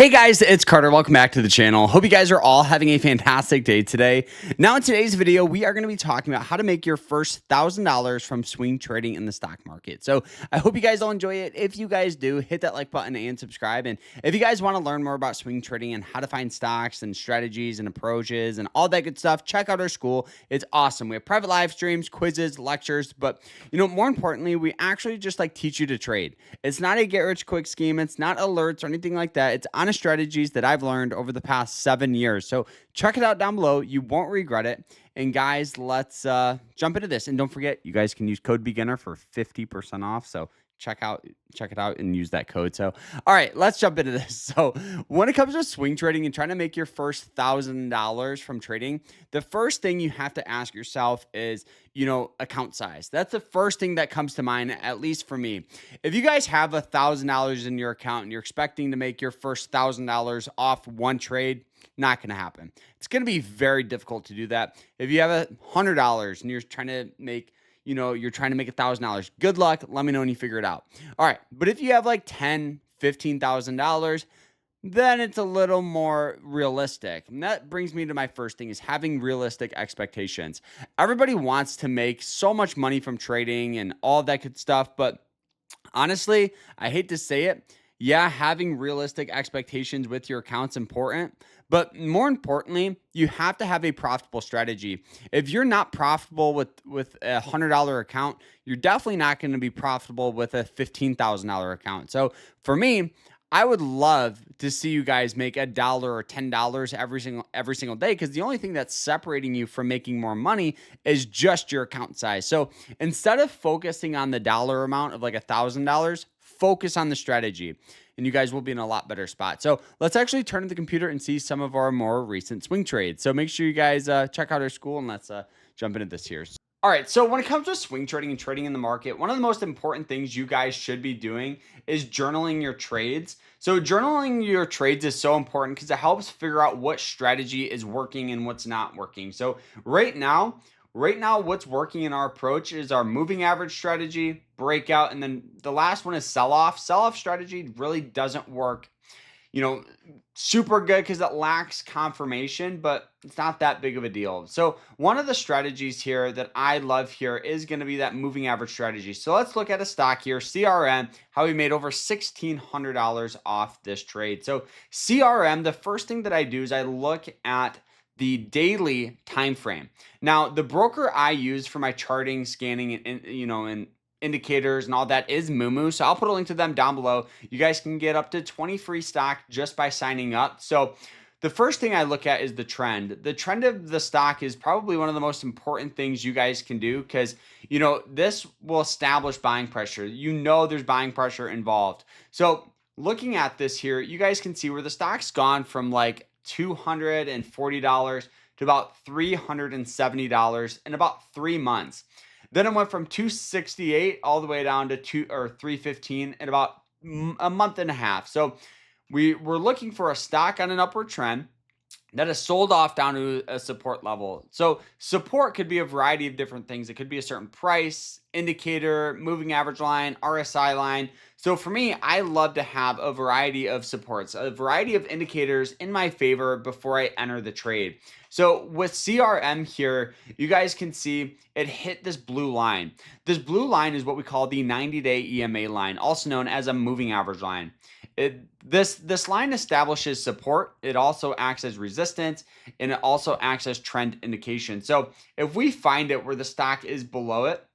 Hey guys, it's Carter. Welcome back to the channel. Hope you guys are all having a fantastic day today. Now, in today's video, we are going to be talking about how to make your first $1,000 from swing trading in the stock market. So I hope you guys all enjoy it. If you guys do, hit that like button and subscribe. And if you guys want to learn more about swing trading and how to find stocks and strategies and approaches and all that good stuff, check out our school. It's awesome. We have private live streams, quizzes, lectures, but more importantly, we actually just teach you to trade. It's not a get rich quick scheme. It's not alerts or anything like that. It's honest strategies that I've learned over the past 7 years. So check it out down below. You won't regret it. And guys, let's jump into this. And don't forget, you guys can use code beginner for 50% off. So check it out and use that code. So, all right, let's jump into this. So when it comes to swing trading and trying to make your first $1,000 from trading, the first thing you have to ask yourself is, account size. That's the first thing that comes to mind, at least for me. If you guys have $1,000 in your account and you're expecting to make your first $1,000 off one trade, not going to happen. It's going to be very difficult to do that. If you have $100 and you're trying to make $1,000. Good luck. Let me know when you figure it out. All right. But if you have $10,000, $15,000, then it's a little more realistic. And that brings me to my first thing, is having realistic expectations. Everybody wants to make so much money from trading and all that good stuff. But honestly, I hate to say it. Yeah, having realistic expectations with your account's important. But more importantly, you have to have a profitable strategy. If you're not profitable with a $100 account, you're definitely not going to be profitable with a $15,000 account. So for me, I would love to see you guys make $1 or $10 every single day, because the only thing that's separating you from making more money is just your account size. So instead of focusing on the dollar amount of $1,000, focus on the strategy, and you guys will be in a lot better spot. So let's actually turn to the computer and see some of our more recent swing trades. So make sure you guys check out our school, and let's jump into this here. All right, so when it comes to swing trading and trading in the market, one of the most important things you guys should be doing is journaling your trades. So journaling your trades is so important because it helps figure out what strategy is working and what's not working. So right now, what's working in our approach is our moving average strategy, breakout, and then the last one is sell-off. Sell-off strategy really doesn't work super good because it lacks confirmation, but it's not that big of a deal. So one of the strategies here that I love here is going to be that moving average strategy. So let's look at a stock here, CRM, how we made over $1,600 off this trade. So CRM, the first thing that I do is I look at the daily time frame. Now, the broker I use for my charting, scanning, and indicators and all that is Moomoo. So I'll put a link to them down below. You guys can get up to 20 free stock just by signing up. So the first thing I look at is the trend. The trend of the stock is probably one of the most important things you guys can do, because this will establish buying pressure. There's buying pressure involved. So looking at this here, you guys can see where the stock's gone from $240 to about $370 in about 3 months. Then it went from 268 all the way down to 315 in about a month and a half. So we were looking for a stock on an upward trend that is sold off down to a support level. So support could be a variety of different things. It could be a certain price, indicator, moving average line, RSI line. So for me, I love to have a variety of supports, a variety of indicators in my favor before I enter the trade. So with CRM here, you guys can see it hit this blue line. This blue line is what we call the 90-day EMA line, also known as a moving average line. This line establishes support. It also acts as resistance, and it also acts as trend indication. So if we find it where the stock is below it,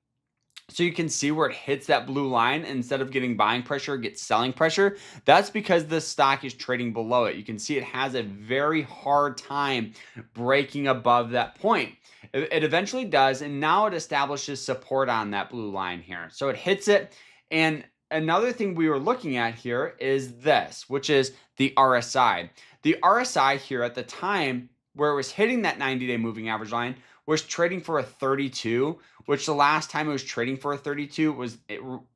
so you can see where it hits that blue line, instead of getting buying pressure, it gets selling pressure. That's because the stock is trading below it. You can see it has a very hard time breaking above that point. It eventually does, and now it establishes support on that blue line here. So it hits it, and another thing we were looking at here is this, which is the RSI. The RSI here at the time where it was hitting that 90-day moving average line was trading for a 32, which the last time it was trading for a 32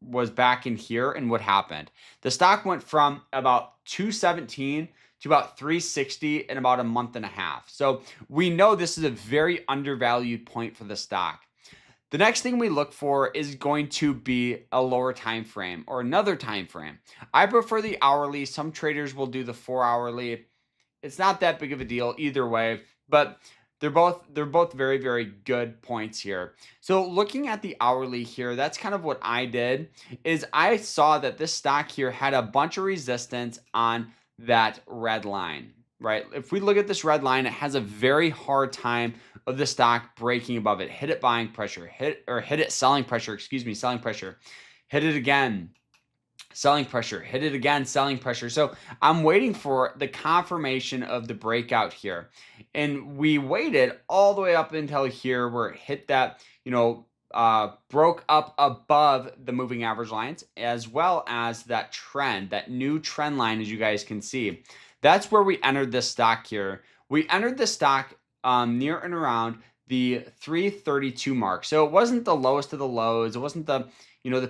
was back in here. And what happened? The stock went from about 217 to about 360 in about a month and a half. So we know this is a very undervalued point for the stock. The next thing we look for is going to be a lower time frame or another time frame. I prefer the hourly. Some traders will do the 4 hourly. It's not that big of a deal either way, but they're both very, very good points here. So looking at the hourly here, that's kind of what I did. Is I saw that this stock here had a bunch of resistance on that red line, right? If we look at this red line, it has a very hard time of the stock breaking above it. Hit it buying pressure, hit it selling pressure, excuse me, selling pressure. Hit it again, selling pressure, hit it again, selling pressure. So I'm waiting for the confirmation of the breakout here. And we waited all the way up until here where it hit that, broke up above the moving average lines, as well as that trend, that new trend line, as you guys can see. That's where we entered this stock here. We entered the stock near and around the 332 mark. So it wasn't the lowest of the lows. It wasn't the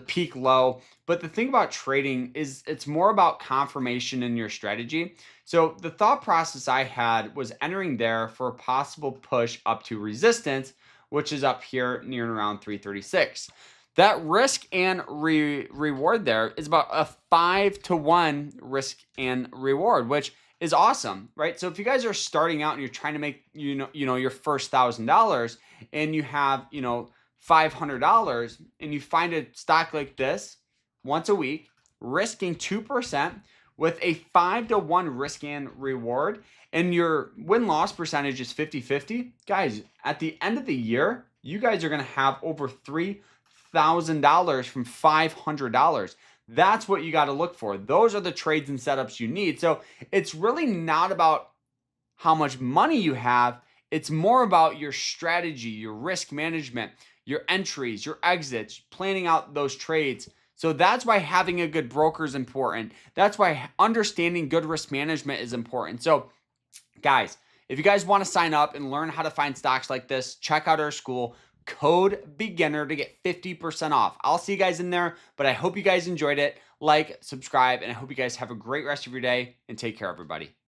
peak low. But the thing about trading is it's more about confirmation in your strategy. So the thought process I had was entering there for a possible push up to resistance, which is up here near and around 336. That risk and reward there is about a 5-to-1 risk and reward, which is awesome, right? So if you guys are starting out and you're trying to make your first $1,000 and you have $500 and you find a stock like this once a week, risking 2% with a 5-to-1 risk and reward, and your win-loss percentage is 50-50, guys, at the end of the year, you guys are going to have over $3,000 from $500. That's what you got to look for. Those are the trades and setups you need. So it's really not about how much money you have. It's more about your strategy, your risk management, your entries, your exits, planning out those trades. So that's why having a good broker is important. That's why understanding good risk management is important. So guys, if you guys want to sign up and learn how to find stocks like this, check out our school. Code BEGINNER to get 50% off. I'll see you guys in there, but I hope you guys enjoyed it. Like, subscribe, and I hope you guys have a great rest of your day, and take care, everybody.